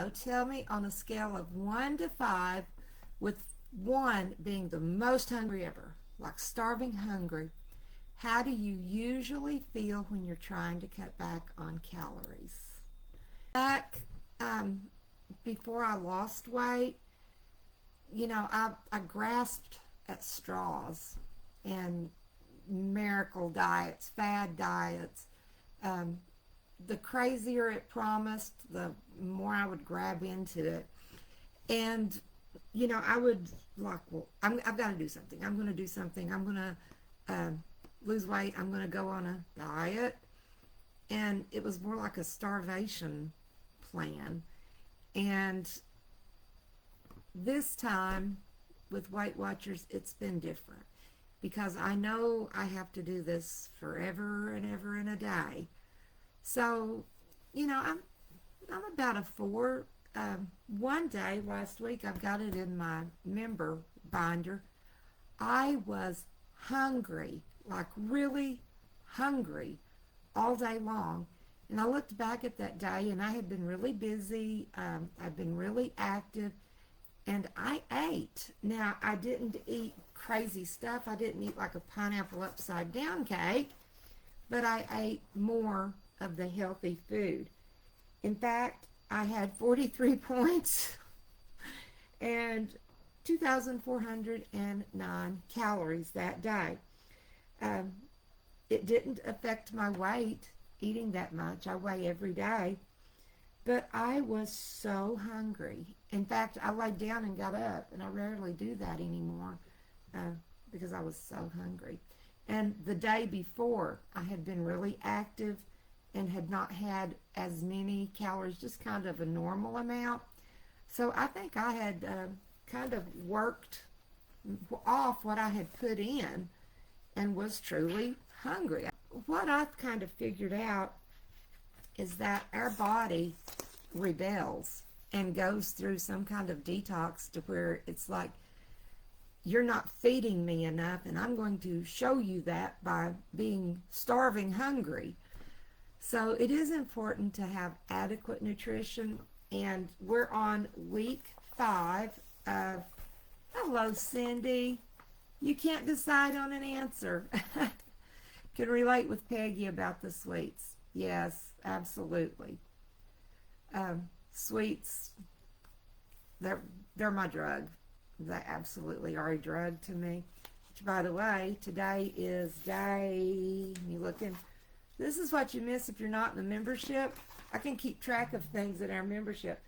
So tell me, on a scale of 1 to 5, with 1 being the most hungry ever, like starving hungry, how do you usually feel when you're trying to cut back on calories? Back before I lost weight, I grasped at straws and miracle diets, fad diets. Um, the crazier it promised, the more I would grab into it. And, I would like, well, I've got to do something. I'm going to do something. I'm going to lose weight. I'm going to go on a diet. And it was more like a starvation plan. And this time with Weight Watchers, it's been different because I know I have to do this forever and ever and a day. So, I'm about a 4. One day last week, I've got it in my member binder. I was hungry, like really hungry, all day long. And I looked back at that day, and I had been really busy. I've been really active, and I ate. Now, I didn't eat crazy stuff. I didn't eat like a pineapple upside down cake, but I ate more of the healthy food. In fact, I had 43 points and 2,409 calories that day. Um, it didn't affect my weight eating that much. I weigh every day. But I was so hungry. In fact, I laid down and got up, and I rarely do that anymore because I was so hungry. And the day before, I had been really active and had not had as many calories, just kind of a normal amount. So I think I had kind of worked off what I had put in and was truly hungry. What I've kind of figured out is that our body rebels and goes through some kind of detox to where it's like, you're not feeding me enough, and I'm going to show you that by being starving hungry. So it is important to have adequate nutrition, and we're on week 5 of, hello Cindy, you can't decide on an answer. Can relate with Peggy about the sweets. Yes, absolutely. Sweets, they're my drug. They absolutely are a drug to me. Which, by the way, today is day, you looking, this is what you miss if you're not in the membership. I can keep track of things in our membership.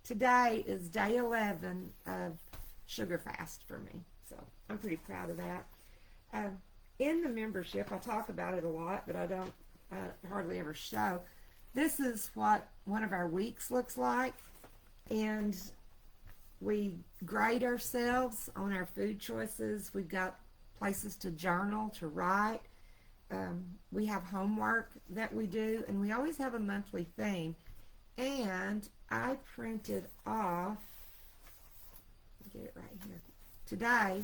Today is day 11 of sugar fast for me. So I'm pretty proud of that. In the membership, I talk about it a lot, but I don't hardly ever show. This is what one of our weeks looks like, and we grade ourselves on our food choices. We've got places to journal, to write. We have homework that we do, and we always have a monthly theme. And I printed off, get it right here, today.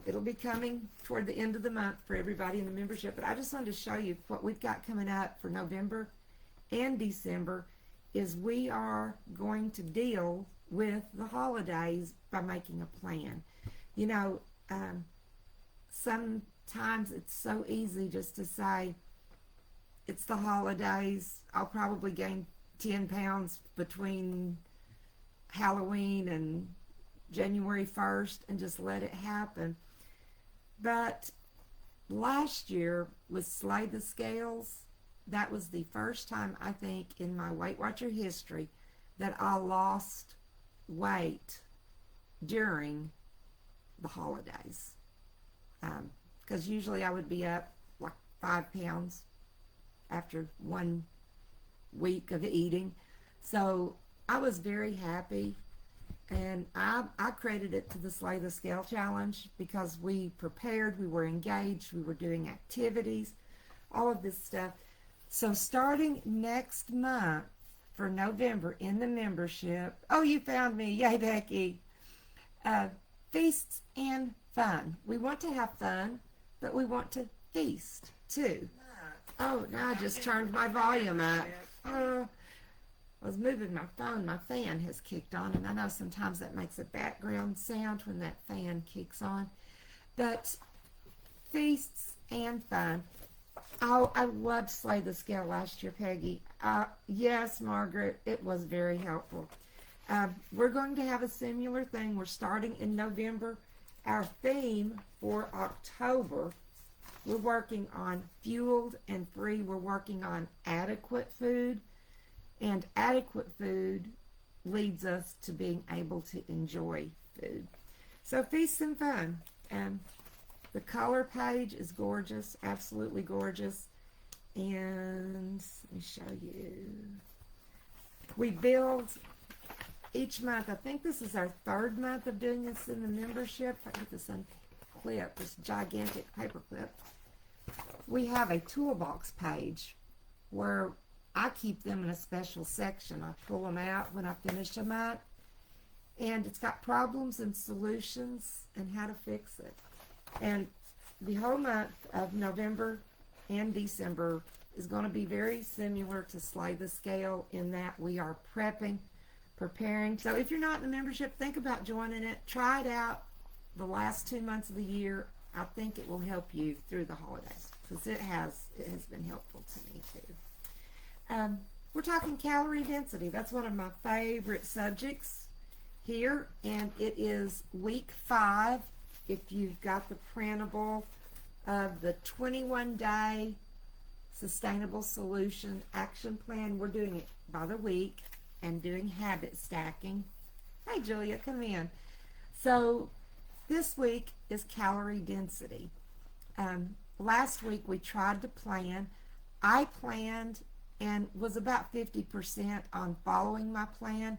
It'll be coming toward the end of the month for everybody in the membership, but I just wanted to show you what we've got coming up for November and December. Is we are going to deal with the holidays by making a plan. Sometimes it's so easy just to say, it's the holidays, I'll probably gain 10 pounds between Halloween and January 1st and just let it happen. But last year with Slay the Scales, that was the first time, I think, in my Weight Watcher history that I lost weight during the holidays. Because usually I would be up like 5 pounds after 1 week of eating. So I was very happy. And I credit it to the Slay the Scale Challenge because we prepared, we were engaged, we were doing activities, all of this stuff. So starting next month for November in the membership, oh, you found me, yay Becky, feasts and fun. We want to have fun, but we want to feast too. Oh, now I just turned my volume up. I was moving my phone, my fan has kicked on, and I know sometimes that makes a background sound when that fan kicks on. But feasts and fun. Oh, I loved Slay the Scale last year, Peggy. Yes, Margaret, it was very helpful. We're going to have a similar thing. We're starting in November. Our theme for October, we're working on fueled and free. We're working on adequate food. And adequate food leads us to being able to enjoy food. So feast and fun. The color page is gorgeous, absolutely gorgeous. And let me show you. We build each month. I think this is our third month of doing this in the membership. If I get this clip, this gigantic paper clip. We have a toolbox page where I keep them in a special section. I pull them out when I finish them up. And it's got problems and solutions and how to fix it. And the whole month of November and December is going to be very similar to Slay the Scale in that we are preparing. So if you're not in the membership, think about joining it. Try it out the last 2 months of the year. I think it will help you through the holidays because it has been helpful to me too. We're talking calorie density. That's one of my favorite subjects here, and it is week 5. If you've got the printable of the 21-day sustainable solution action plan, we're doing it by the week and doing habit stacking. Hey Julia, come in. So this week is calorie density. Last week we tried to plan. I planned and was about 50% on following my plan.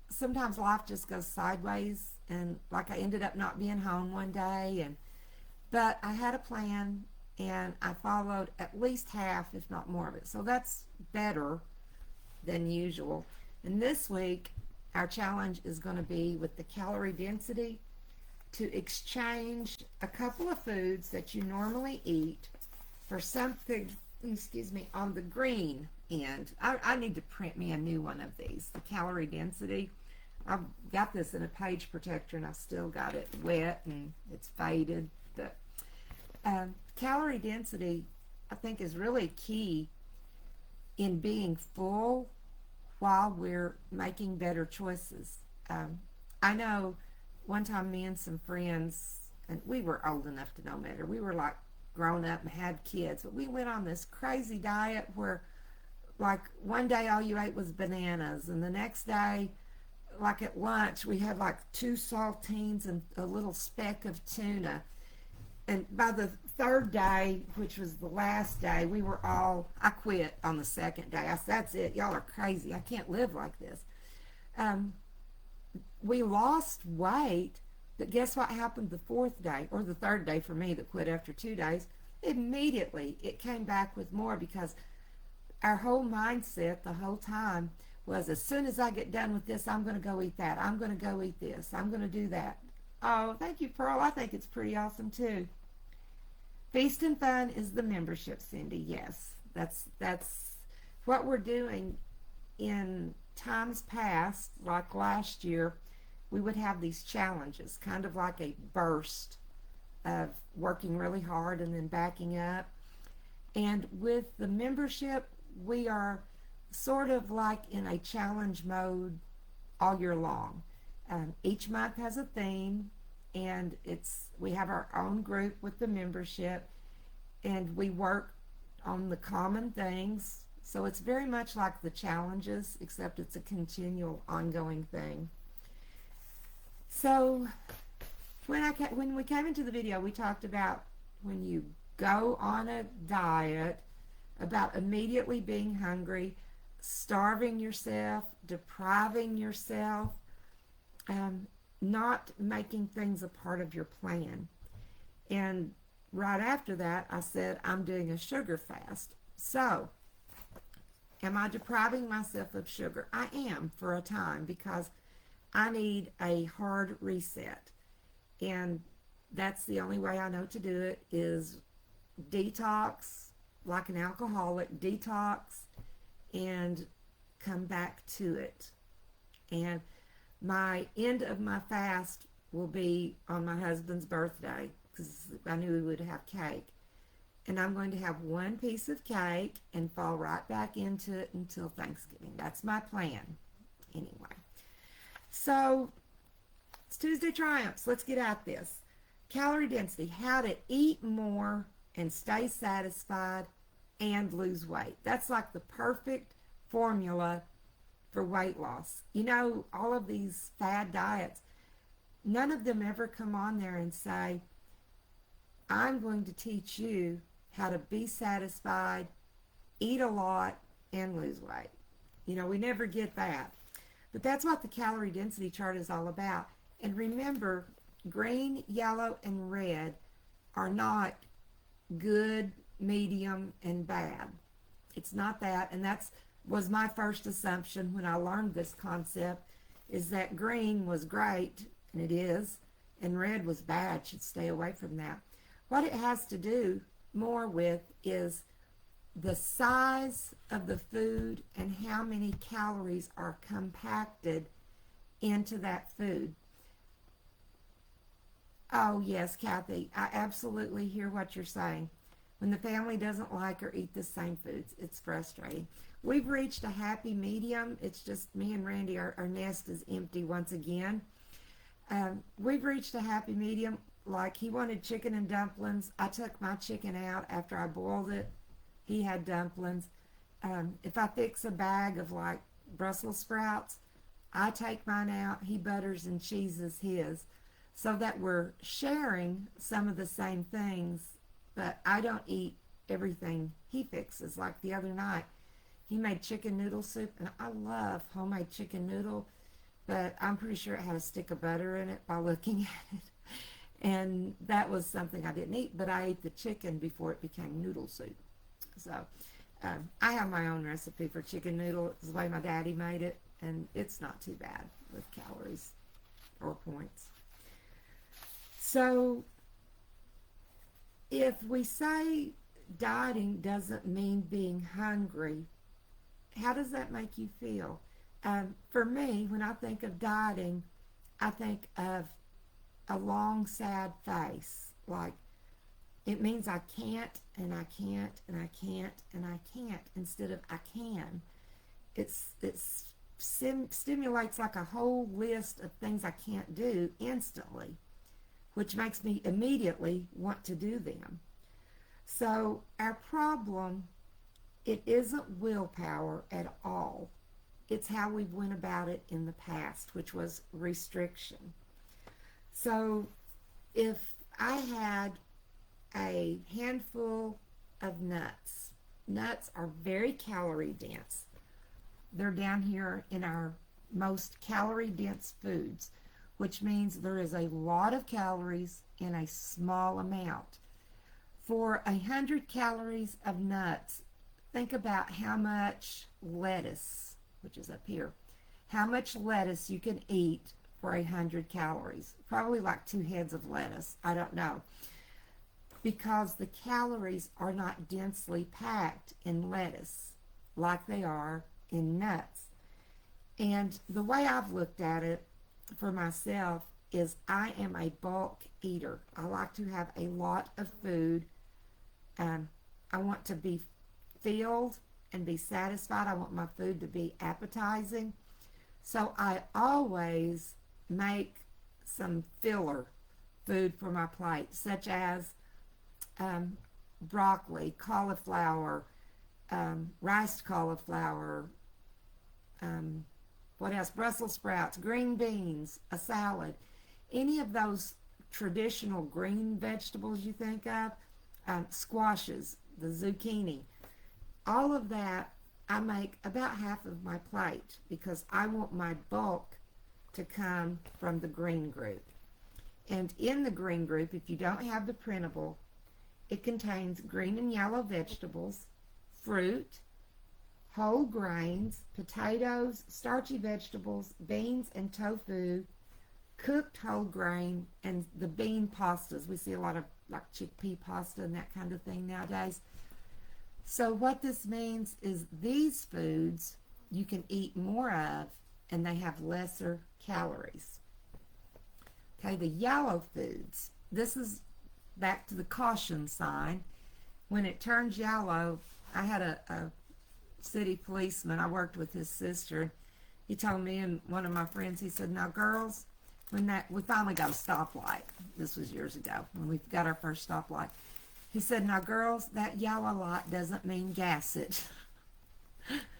Sometimes life just goes sideways, and like I ended up not being home one day, but I had a plan and I followed at least half, if not more of it. So that's better than usual. And this week our challenge is going to be with the calorie density to exchange a couple of foods that you normally eat for something, on the green end. I need to print me a new one of these, the calorie density. I've got this in a page protector and I've still got it wet and it's faded. But calorie density, I think, is really key in being full while we're making better choices. I know one time me and some friends, and we were old enough to know better, we were like grown up and had kids, but we went on this crazy diet where like one day all you ate was bananas, and the next day, like at lunch, we had like 2 saltines and a little speck of tuna. And by the third day, which was the last day, I quit on the second day. I said, that's it, y'all are crazy, I can't live like this. We lost weight, but guess what happened the 4th day, or the 3rd day for me that quit after 2 days? Immediately it came back with more, because our whole mindset the whole time was, as soon as I get done with this, I'm going to go eat that. I'm going to go eat this. I'm going to do that. Oh, thank you, Pearl. I think it's pretty awesome too. Feast and Fun is the membership, Cindy. Yes, that's what we're doing. In times past, like last year, we would have these challenges, kind of like a burst of working really hard and then backing up. And with the membership, we are sort of like in a challenge mode all year long. Each month has a theme, and we have our own group with the membership, and we work on the common things. So it's very much like the challenges, except it's a continual, ongoing thing. So when we came into the video, we talked about when you go on a diet, about immediately being hungry, starving yourself, depriving yourself, not making things a part of your plan. And right after that, I said, I'm doing a sugar fast. So, am I depriving myself of sugar? I am, for a time, because I need a hard reset. And that's the only way I know to do it, is detox, like an alcoholic, detox, and come back to it. And my end of my fast will be on my husband's birthday because I knew we would have cake. And I'm going to have one piece of cake and fall right back into it until Thanksgiving. That's my plan. Anyway. So, it's Tuesday Triumphs. Let's get at this. Calorie density. How to eat more and stay satisfied and lose weight. That's like the perfect formula for weight loss. You know, all of these fad diets, none of them ever come on there and say, I'm going to teach you how to be satisfied, eat a lot, and lose weight. You know, we never get that. But that's what the calorie density chart is all about. And remember, green, yellow, and red are not good, medium, and bad. It's not that. And that was my first assumption when I learned this concept, is that green was great, and it is, and red was bad, should stay away from that. What it has to do more with is the size of the food and how many calories are compacted into that food. Oh yes, Kathy, I absolutely hear what you're saying. When the family doesn't like or eat the same foods, it's frustrating. We've reached a happy medium. It's just me and Randy, our nest is empty once again. We've reached a happy medium. Like, he wanted chicken and dumplings. I took my chicken out after I boiled it. He had dumplings. If I fix a bag of like Brussels sprouts, I take mine out. He butters and cheeses his, so that we're sharing some of the same things, but I don't eat everything he fixes. Like the other night, he made chicken noodle soup, and I love homemade chicken noodle, but I'm pretty sure it had a stick of butter in it by looking at it. And that was something I didn't eat, but I ate the chicken before it became noodle soup. So I have my own recipe for chicken noodle. It's the way my daddy made it, and it's not too bad with calories or points. So if we say dieting doesn't mean being hungry, how does that make you feel? For me, when I think of dieting, I think of a long, sad face. Like, it means I can't, and I can't, and I can't, and I can't, instead of I can. It stimulates like a whole list of things I can't do instantly, which makes me immediately want to do them. So our problem, it isn't willpower at all. It's how we went about it in the past, which was restriction. So if I had a handful of nuts, nuts are very calorie dense. They're down here in our most calorie dense foods, which means there is a lot of calories in a small amount. For 100 calories of nuts, think about how much lettuce, which is up here, how much lettuce you can eat for 100 calories. Probably like 2 heads of lettuce. I don't know. Because the calories are not densely packed in lettuce like they are in nuts. And the way I've looked at it for myself is I am a bulk eater. I like to have a lot of food. I want to be filled and be satisfied. I want my food to be appetizing. So I always make some filler food for my plate, such as broccoli, cauliflower, riced cauliflower, what else? Brussels sprouts, green beans, a salad. Any of those traditional green vegetables you think of, squashes, the zucchini, all of that, I make about half of my plate because I want my bulk to come from the green group. And in the green group, if you don't have the printable, it contains green and yellow vegetables, fruit, whole grains, potatoes, starchy vegetables, beans and tofu, cooked whole grain, and the bean pastas. We see a lot of like chickpea pasta and that kind of thing nowadays. So what this means is these foods you can eat more of, and they have lesser calories. Okay, the yellow foods. This is back to the caution sign. When it turns yellow, I had a city policeman. I worked with his sister. He told me and one of my friends, he said, now girls, we finally got a stoplight. This was years ago when we got our first stoplight. He said, now girls, that yellow light doesn't mean gas it.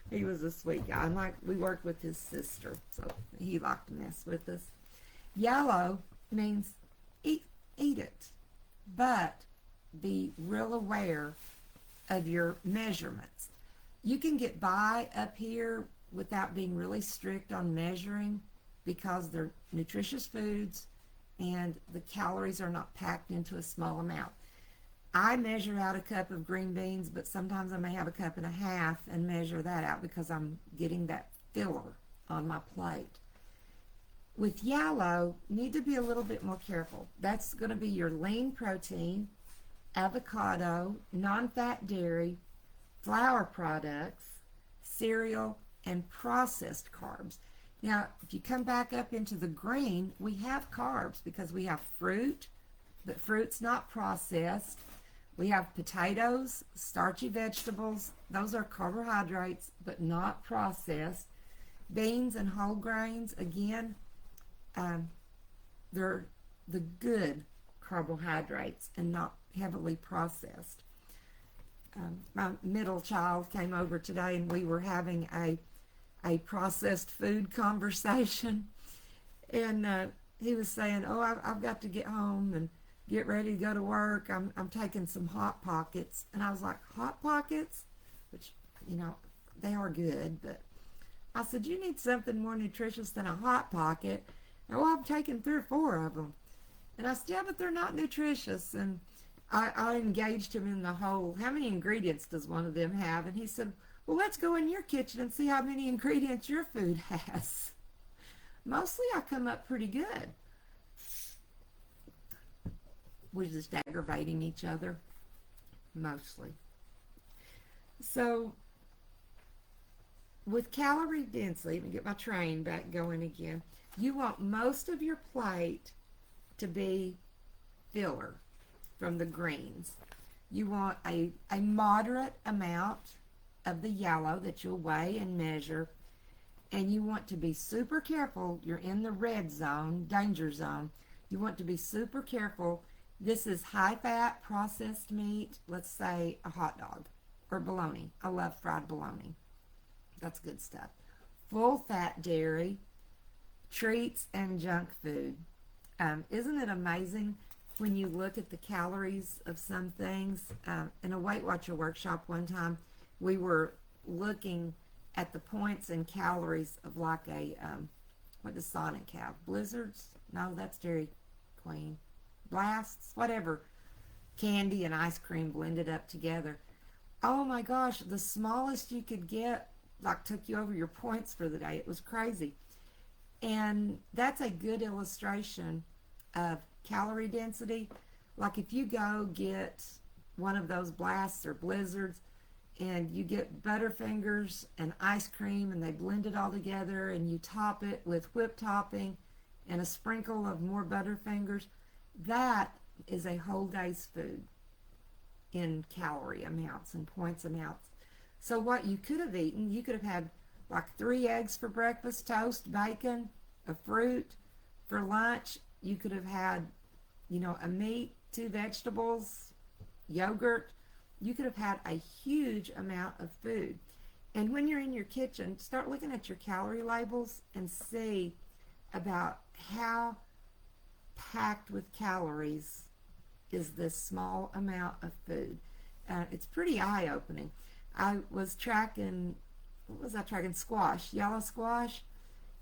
He was a sweet guy. And we worked with his sister, so he liked to mess with us. Yellow means eat it, but be real aware of your measurements. You can get by up here without being really strict on measuring because they're nutritious foods and the calories are not packed into a small amount. I measure out a cup of green beans, but sometimes I may have a cup and a half and measure that out because I'm getting that filler on my plate. With yellow, need to be a little bit more careful. That's going to be your lean protein, avocado, non-fat dairy, flour products, cereal, and processed carbs. Now, if you come back up into the green, we have carbs because we have fruit, but fruit's not processed. We have potatoes, starchy vegetables. Those are carbohydrates, but not processed. Beans and whole grains, again, they're the good carbohydrates and not heavily processed. My middle child came over today and we were having a processed food conversation, and he was saying, oh, I've got to get home and get ready to go to work. I'm taking some Hot Pockets. And I was like, Hot Pockets? Which, they are good, but I said, you need something more nutritious than a Hot Pocket. And, well, I'm taking 3 or 4 of them. And I said, yeah, but they're not nutritious. And I engaged him in the whole, how many ingredients does one of them have? And he said, well, let's go in your kitchen and see how many ingredients your food has. Mostly I come up pretty good. We're just aggravating each other, mostly. So, with calorie density, let me get my train back going again. You want most of your plate to be filler from the greens. You want a moderate amount of the yellow that you'll weigh and measure, and you want to be super careful. You're in the red zone, danger zone. You want to be super careful. This is high-fat processed meat, let's say a hot dog or bologna. I love fried bologna. That's good stuff. Full-fat dairy, treats, and junk food. Isn't it amazing when you look at the calories of some things? In a Weight Watcher workshop one time, we were looking at the points and calories of like a, what does Sonic have? Blizzards? No, that's Dairy Queen. Blasts, whatever, candy and ice cream blended up together. Oh my gosh, the smallest you could get like took you over your points for the day. It was crazy. And that's a good illustration of calorie density. Like if you go get one of those blasts or blizzards and you get Butterfingers and ice cream and they blend it all together and you top it with whipped topping and a sprinkle of more Butterfingers, that is a whole day's food in calorie amounts and points amounts. So what you could have eaten, you could have had like 3 eggs for breakfast, toast, bacon, a fruit. For lunch, you could have had, a meat, 2 vegetables, yogurt. You could have had a huge amount of food. And when you're in your kitchen, start looking at your calorie labels and see about how packed with calories is this small amount of food. It's pretty eye-opening. I was tracking, squash, yellow squash,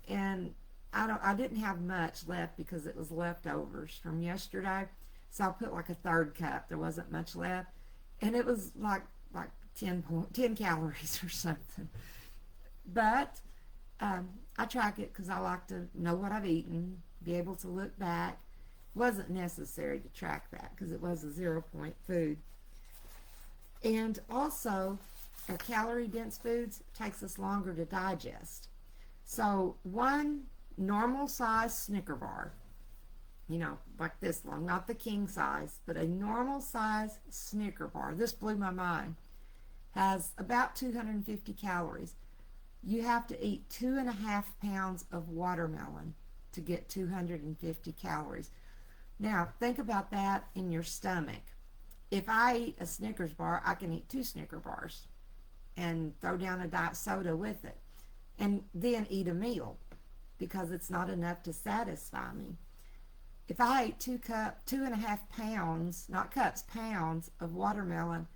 and I didn't have much left because it was leftovers from yesterday, so I put like a 1/3 cup. There wasn't much left, and it was like 10 calories or something. But I track it because I like to know what I've eaten, be able to look back. Wasn't necessary to track that because it was a 0-point food. And also, calorie dense foods takes us longer to digest. So one normal size Snicker bar, like this long, not the king size, but a normal size Snicker bar, this blew my mind, has about 250 calories. You have to eat 2.5 pounds of watermelon to get 250 calories. Now, think about that in your stomach. If I eat a Snickers bar, I can eat 2 Snicker bars and throw down a diet soda with it, and then eat a meal because it's not enough to satisfy me. If I ate 2.5 pounds, not cups, pounds of watermelon,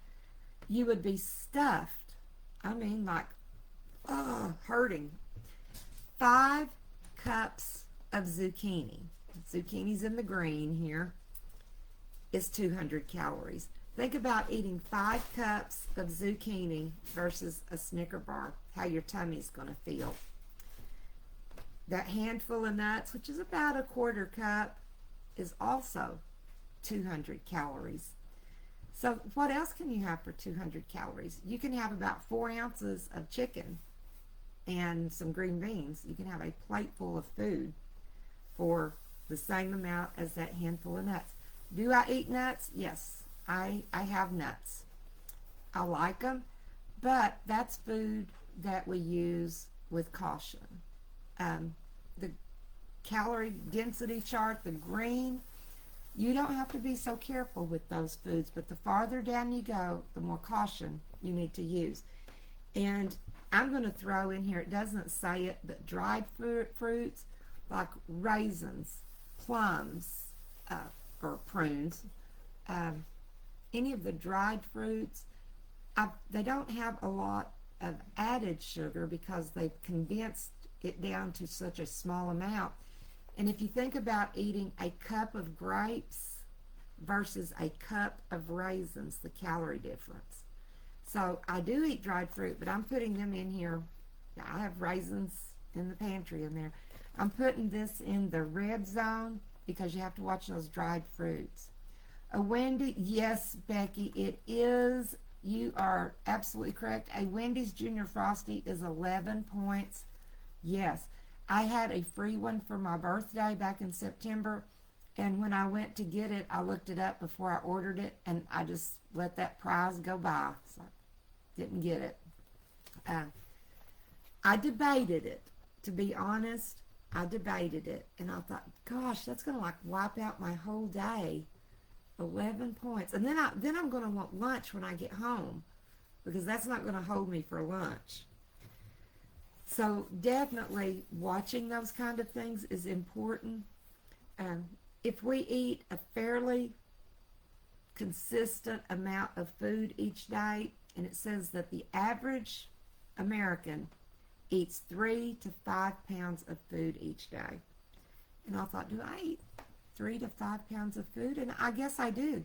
you would be stuffed. I mean, like, hurting. 5 cups of zucchini. Zucchini's in the green here. Is 200 calories. Think about eating 5 cups of zucchini versus a Snicker bar, how your tummy's going to feel. That handful of nuts, which is about a 1/4 cup, is also 200 calories. So what else can you have for 200 calories? You can have about 4 ounces of chicken and some green beans. You can have a plate full of food for the same amount as that handful of nuts. Do I eat nuts? Yes, I have nuts. I like them, but that's food that we use with caution. The calorie density chart, the green, you don't have to be so careful with those foods, but the farther down you go, the more caution you need to use. And I'm going to throw in here, it doesn't say it, but dried fruits like raisins, plums, or prunes, any of the dried fruits, they don't have a lot of added sugar because they've condensed it down to such a small amount. And if you think about eating a cup of grapes versus a cup of raisins, the calorie difference. So I do eat dried fruit, but I'm putting them in here. I have raisins in the pantry in there. I'm putting this in the red zone because you have to watch those dried fruits. A Wendy, yes, Becky, it is. You are absolutely correct. A Wendy's Junior Frosty is 11 points. Yes. I had a free one for my birthday back in September, and when I went to get it, I looked it up before I ordered it, and I just let that prize go by, so I didn't get it. I debated it, to be honest. I debated it, and I thought, gosh, that's going to like wipe out my whole day. 11 points. And then I'm going to want lunch when I get home, because that's not going to hold me for lunch. So definitely watching those kind of things is important. If we eat a fairly consistent amount of food each day, and it says that the average American eats 3 to 5 pounds of food each day. And I thought, do I eat 3 to 5 pounds of food? And I guess I do,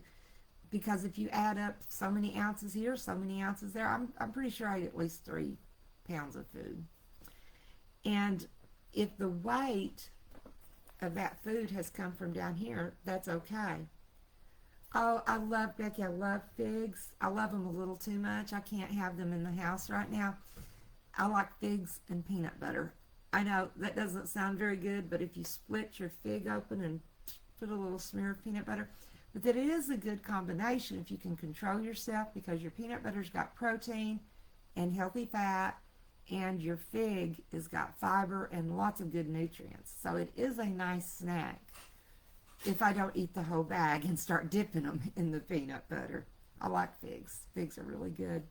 because if you add up so many ounces here, so many ounces there, I'm pretty sure I eat at least 3 pounds of food. And if the weight of that food has come from down here, that's okay. Oh, Becky, I love figs. I love them a little too much. I can't have them in the house right now. I like figs and peanut butter. I know that doesn't sound very good, but if you split your fig open and put a little smear of peanut butter, but that it is a good combination if you can control yourself, because your peanut butter's got protein and healthy fat, and your fig has got fiber and lots of good nutrients. So it is a nice snack if I don't eat the whole bag and start dipping them in the peanut butter. I like figs. Figs are really good.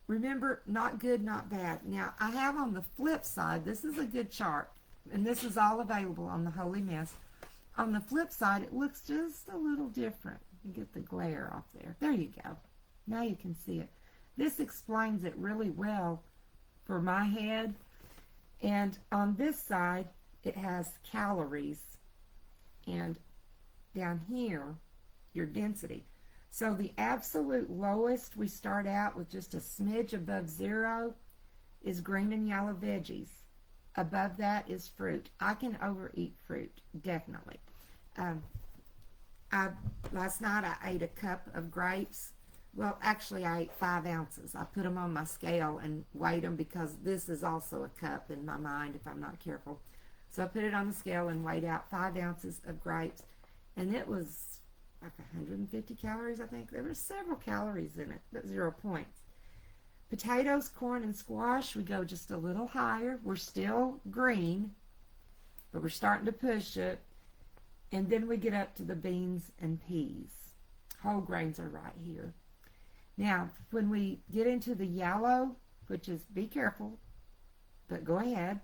Remember, not good, not bad. Now, I have on the flip side, this is a good chart, and this is all available on the Holy Mess. On the flip side, it looks just a little different. You get the glare off there. There you go. Now you can see it. This explains it really well for my head. And on this side, it has calories. And down here, your density. So the absolute lowest, we start out with just a smidge above 0, is green and yellow veggies. Above that is fruit. I can overeat fruit, definitely. Last night I ate a cup of grapes Well, actually, I ate 5 ounces. I put them on my scale and weighed them because this is also a cup in my mind if I'm not careful. So I put it on the scale and weighed out 5 ounces of grapes, and it was like 150 calories, I think. There were several calories in it, but 0 points. Potatoes, corn, and squash, we go just a little higher. We're still green, but we're starting to push it. And then we get up to the beans and peas. Whole grains are right here. Now, when we get into the yellow, which is, be careful, but go ahead,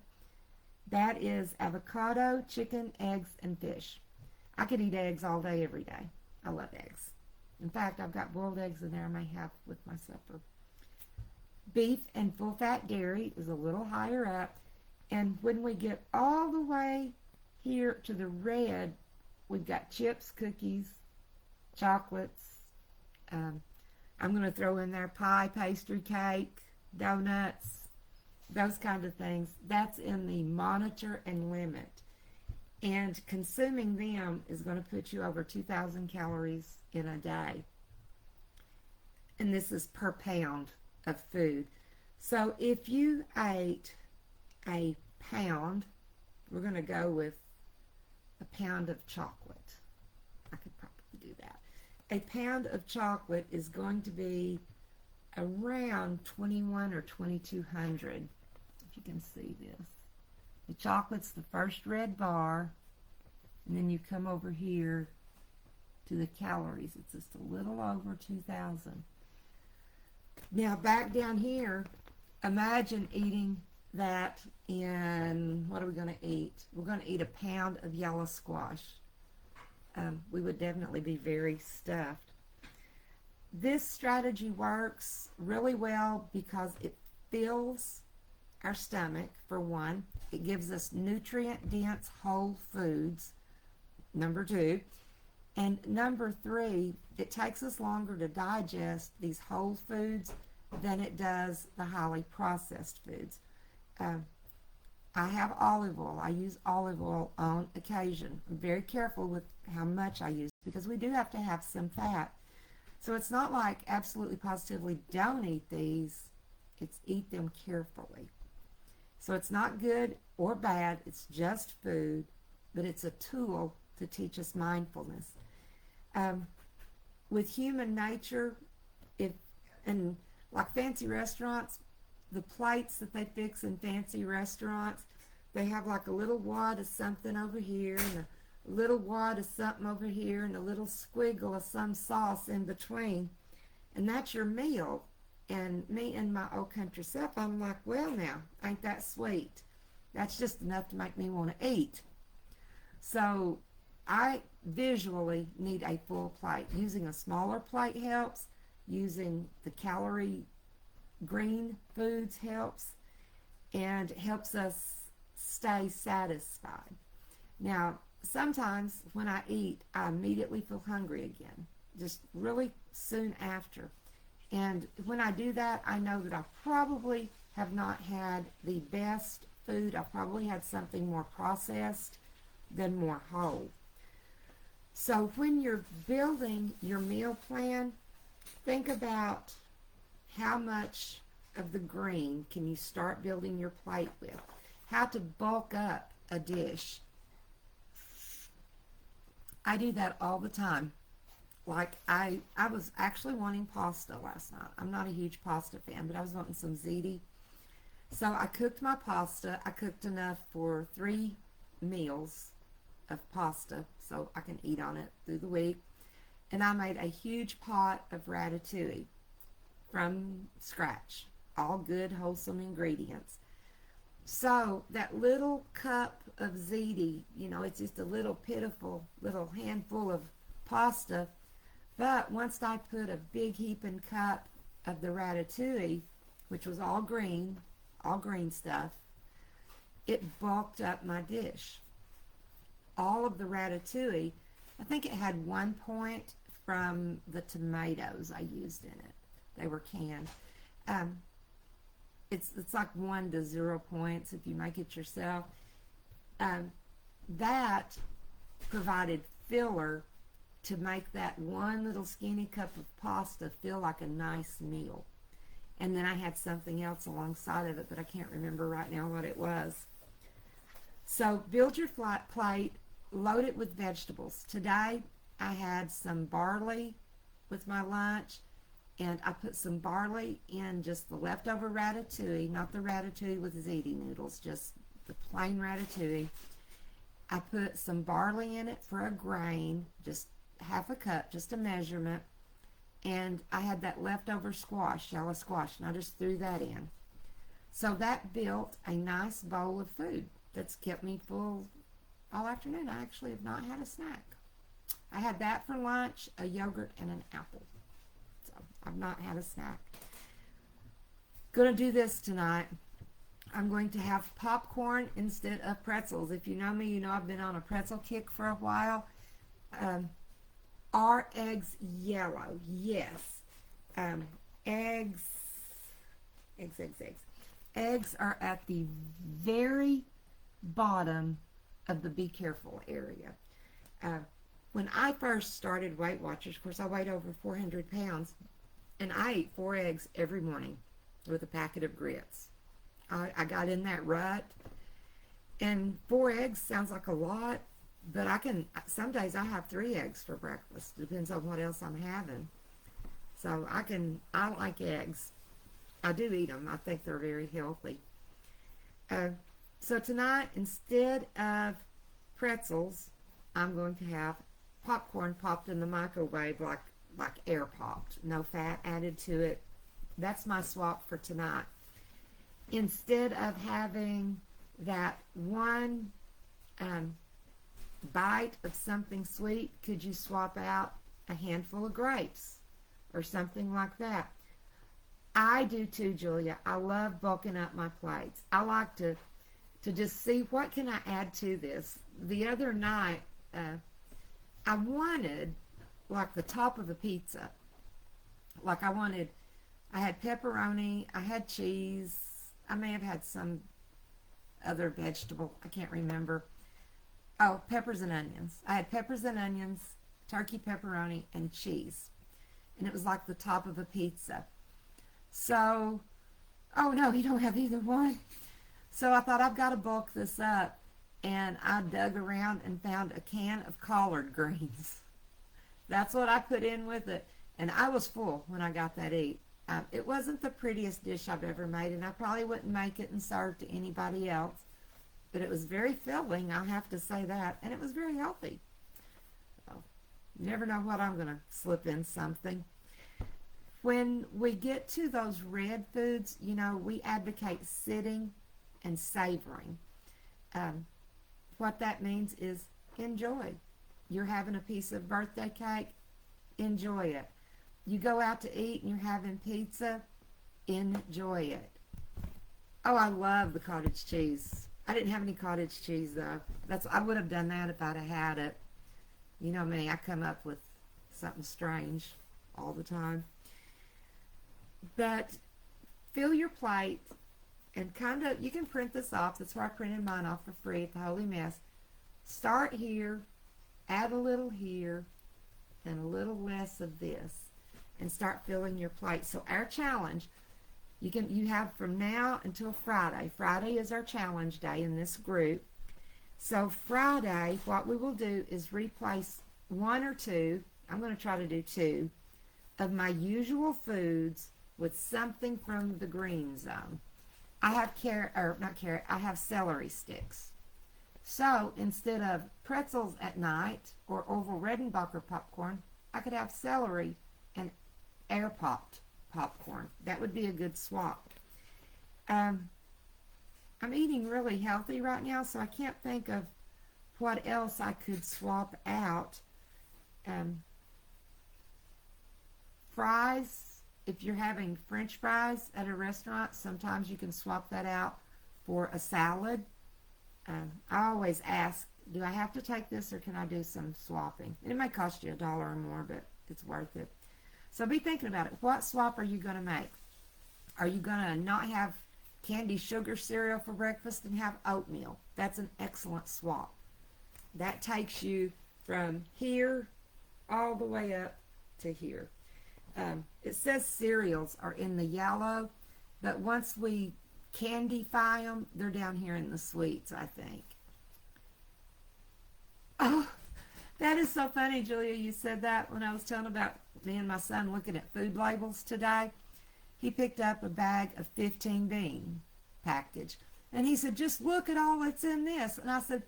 that is avocado, chicken, eggs, and fish. I could eat eggs all day, every day. I love eggs. In fact, I've got boiled eggs in there I may have with my supper. Beef and full-fat dairy is a little higher up. And when we get all the way here to the red, we've got chips, cookies, chocolates. I'm going to throw in there pie, pastry, cake, donuts, those kind of things. That's in the monitor and limit. And consuming them is going to put you over 2,000 calories in a day. And this is per pound of food. So if you ate a pound, we're going to go with a pound of chocolate. I could probably do that. A pound of chocolate is going to be around 21 or 2,200, if you can see this. The chocolate's the first red bar, and then you come over here to the calories. It's just a little over 2,000. Now back down here, imagine eating that in, what are we going to eat? We're going to eat a pound of yellow squash. We would definitely be very stuffed. This strategy works really well because it fills our stomach, for one. It gives us nutrient-dense whole foods, number two. And number three, it takes us longer to digest these whole foods than it does the highly processed foods. I have olive oil. I use olive oil on occasion. I'm very careful with how much I use because we do have to have some fat. So it's not like absolutely positively don't eat these. It's eat them carefully. So it's not good or bad. It's just food, but it's a tool to teach us mindfulness. With human nature, and like fancy restaurants, the plates that they fix in fancy restaurants, they have like a little wad of something over here and a little wad of something over here and a little squiggle of some sauce in between, and that's your meal. And me and my old country self, I'm like, well now, ain't that sweet? That's just enough to make me want to eat. So I visually need a full plate. Using a smaller plate helps. Using the calorie green foods helps, and helps us stay satisfied. Now, sometimes when I eat, I immediately feel hungry again, just really soon after. And when I do that, I know that I probably have not had the best food. I've probably had something more processed than more whole. So when you're building your meal plan, think about how much of the green can you start building your plate with? How to bulk up a dish. I do that all the time. Like I was actually wanting pasta last night. I'm not a huge pasta fan, but I was wanting some ziti. So I cooked my pasta. I cooked enough for 3 meals of pasta so I can eat on it through the week. And I made a huge pot of ratatouille from scratch. All good, wholesome ingredients. So that little cup of ziti, it's just a little pitiful little handful of pasta. But once I put a big heaping cup of the ratatouille, which was all green stuff, it bulked up my dish. All of the ratatouille, I think it had 1 point from the tomatoes I used in it. They were canned. It's like 1 to 0 points if you make it yourself. That provided filler to make that one little skinny cup of pasta feel like a nice meal. And then I had something else alongside of it, but I can't remember right now what it was. So build your plate, load it with vegetables. Today I had some barley with my lunch, and I put some barley in just the leftover ratatouille, not the ratatouille with ziti noodles, just the plain ratatouille. I put some barley in it for a grain, just half a cup, just a measurement. And I had that leftover squash, yellow squash, and I just threw that in. So that built a nice bowl of food that's kept me full all afternoon. I actually have not had a snack. I had that for lunch, a yogurt, and an apple. So I've not had a snack. Gonna do this tonight. I'm going to have popcorn instead of pretzels. If you know me, you know I've been on a pretzel kick for a while. Are eggs yellow? Yes. Eggs. Eggs are at the very bottom of the be careful area. When I first started Weight Watchers, of course I weighed over 400 pounds, and I ate 4 eggs every morning with a packet of grits. I got in that rut, and 4 eggs sounds like a lot, but some days I have 3 eggs for breakfast. Depends on what else I'm having. So I like eggs. I do eat them. I think they're very healthy. So tonight, instead of pretzels, I'm going to have popcorn popped in the microwave like air popped. No fat added to it. That's my swap for tonight. Instead of having that one bite of something sweet, could you swap out a handful of grapes or something like that? I do too, Julia. I love bulking up my plates. I like to just see what can I add to this. The other night, I wanted like the top of a pizza. Like I had pepperoni, I had cheese, I may have had some other vegetable, I can't remember. Oh, peppers and onions. I had peppers and onions, turkey pepperoni, and cheese. And it was like the top of a pizza. So, oh no, you don't have either one. So I thought I've got to bulk this up. And I dug around and found a can of collard greens. That's what I put in with it. And I was full when I got that eat. It wasn't the prettiest dish I've ever made, and I probably wouldn't make it and serve to anybody else. But it was very filling, I'll have to say that. And it was very healthy. So, you never know what I'm going to slip in something. When we get to those red foods, you know, we advocate sitting and savoring. What that means is enjoy. You're having a piece of birthday cake, enjoy it. You go out to eat and you're having pizza, enjoy it. Oh, I love the cottage cheese. I didn't have any cottage cheese though. I would have done that if I'd have had it. You know me, I come up with something strange all the time. But fill your plate and you can print this off. That's where I printed mine off for free at the Holy Mess. Start here, add a little here, and a little less of this, and start filling your plate. So our challenge, you have from now until Friday. Friday is our challenge day in this group. So Friday, what we will do is replace 1 or 2, I'm going to try to do 2, of my usual foods with something from the green zone. I have I have celery sticks. So instead of pretzels at night or Orville Redenbacher popcorn, I could have celery and air popped popcorn. That would be a good swap. I'm eating really healthy right now, so I can't think of what else I could swap out. Fries. If you're having French fries at a restaurant, sometimes you can swap that out for a salad. I always ask, do I have to take this or can I do some swapping? And it may cost you $1 or more, but it's worth it. So be thinking about it. What swap are you going to make? Are you going to not have candy sugar cereal for breakfast and have oatmeal? That's an excellent swap. That takes you from here all the way up to here. It says cereals are in the yellow, but once we candyfy them, they're down here in the sweets, I think. Oh, that is so funny, Julia. You said that when I was telling about me and my son looking at food labels today. He picked up a bag of 15 bean package. And he said, just look at all that's in this. And I said,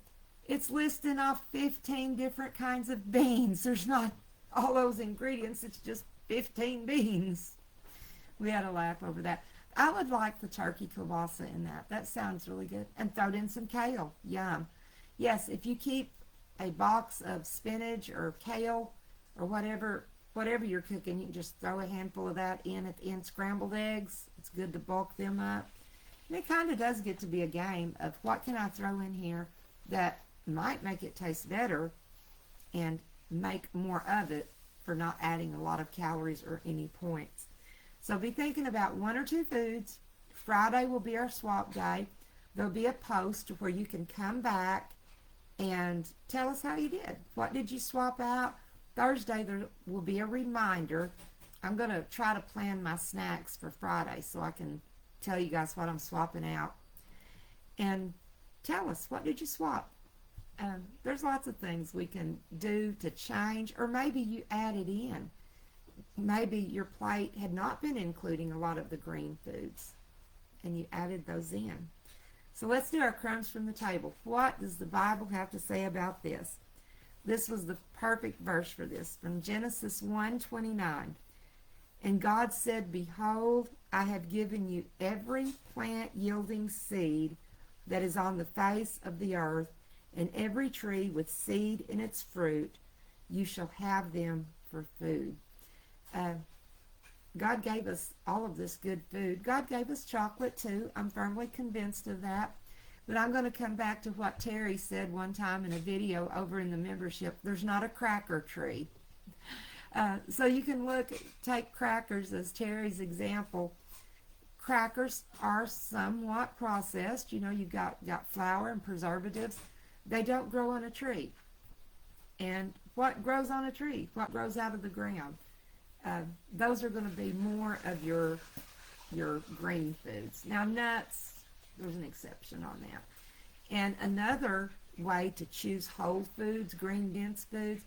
it's listing off 15 different kinds of beans. There's not all those ingredients. It's just 15 beans. We had a laugh over that. I would like the turkey kielbasa in that. That sounds really good. And throw in some kale. Yum. Yes, if you keep a box of spinach or kale or whatever you're cooking, you can just throw a handful of that in at the end. Scrambled eggs, it's good to bulk them up. And it kind of does get to be a game of what can I throw in here that might make it taste better and make more of it for not adding a lot of calories or any points. So be thinking about 1 or 2 foods. Friday will be our swap day. There'll be a post where you can come back and tell us how you did. What did you swap out? Thursday there will be a reminder. I'm going to try to plan my snacks for Friday so I can tell you guys what I'm swapping out. And tell us, what did you swap? There's lots of things we can do to change, or maybe you added in. Maybe your plate had not been including a lot of the green foods and you added those in. So let's do our crumbs from the table. What does the Bible have to say about this? This was the perfect verse for this, from Genesis 1:29. And God said, behold, I have given you every plant yielding seed that is on the face of the earth, and every tree with seed in its fruit. You shall have them for food. God gave us all of this good food. God gave us chocolate too. I'm firmly convinced of that. But I'm going to come back to what Terry said one time in a video over in the membership. There's not a cracker tree. So you can take crackers as Terry's example. Crackers are somewhat processed. You know, you've got flour and preservatives. They don't grow on a tree. And what grows on a tree? What grows out of the ground? Those are going to be more of your green foods. Now nuts, there's an exception on that. And another way to choose whole foods, green dense foods,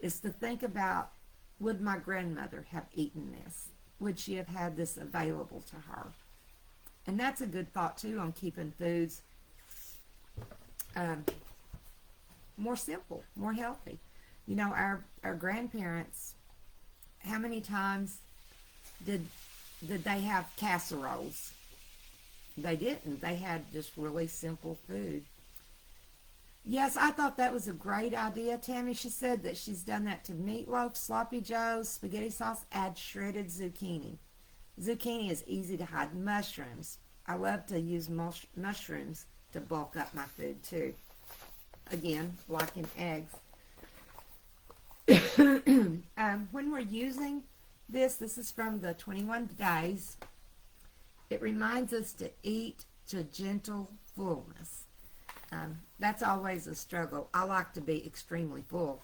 is to think about, would my grandmother have eaten this? Would she have had this available to her? And that's a good thought too on keeping foods more simple, more healthy. You know, our grandparents, how many times did they have casseroles? They didn't. They had just really simple food. Yes, I thought that was a great idea, Tammy. She said that she's done that to meatloaf, sloppy joes, spaghetti sauce, add shredded zucchini. Zucchini is easy to hide. Mushrooms. I love to use mushrooms to bulk up my food too. Again, like in eggs. When we're using this is from the 21 days. It reminds us to eat to gentle fullness. That's always a struggle. I like to be extremely full.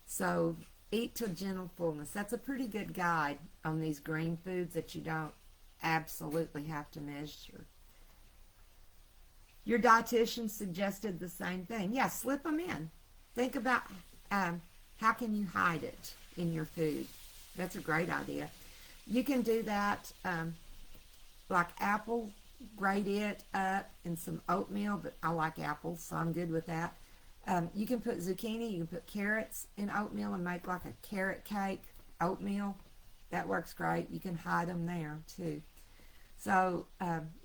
So eat to gentle fullness. That's a pretty good guide on these green foods that you don't absolutely have to measure. Your dietitian suggested the same thing. Yeah, slip them in. Think about how can you hide it in your food. That's a great idea. You can do that like apple, grate it up in some oatmeal, but I like apples, so I'm good with that. You can put zucchini, you can put carrots in oatmeal and make like a carrot cake oatmeal. That works great. You can hide them there too. So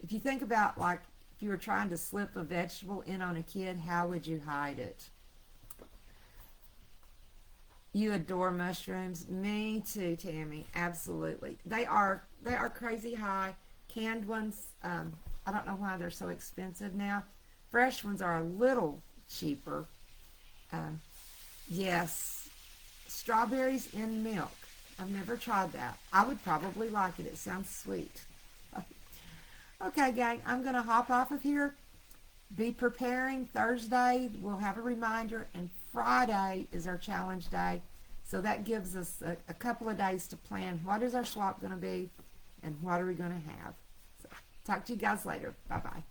if you think about, like, if you were trying to slip a vegetable in on a kid, how would you hide it? You adore mushrooms. Me too, Tammy. Absolutely. They are crazy high. Canned ones, I don't know why they're so expensive now. Fresh ones are a little cheaper. Yes, strawberries in milk. I've never tried that. I would probably like it. It sounds sweet. Okay, gang, I'm going to hop off of here. Be preparing. Thursday, we'll have a reminder, and Friday is our challenge day. So that gives us a couple of days to plan what is our swap going to be and what are we going to have. So talk to you guys later. Bye-bye.